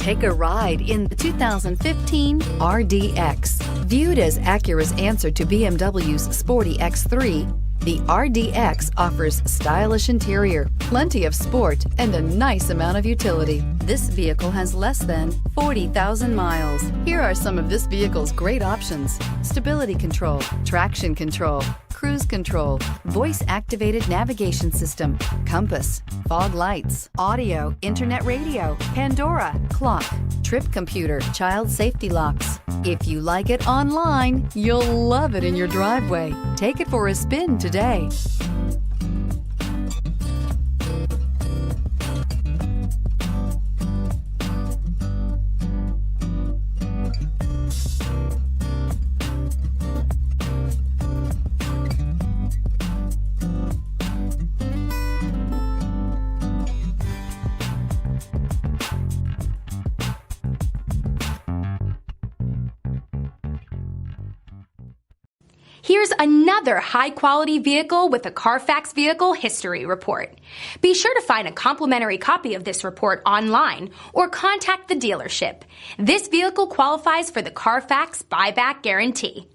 Take a ride in the 2015 RDX. Viewed as Acura's answer to BMW's sporty X3, the RDX offers stylish interior, plenty of sport, and a nice amount of utility. This vehicle has less than 40,000 miles. Here are some of this vehicle's great options: stability control, traction control, cruise control, voice-activated navigation system, compass, fog lights, audio, internet radio, Pandora, clock, trip computer, child safety locks. If you like it online, you'll love it in your driveway. Take it for a spin today. Here's another high-quality vehicle with a Carfax Vehicle History Report. Be sure to find a complimentary copy of this report online or contact the dealership. This vehicle qualifies for the Carfax Buyback Guarantee.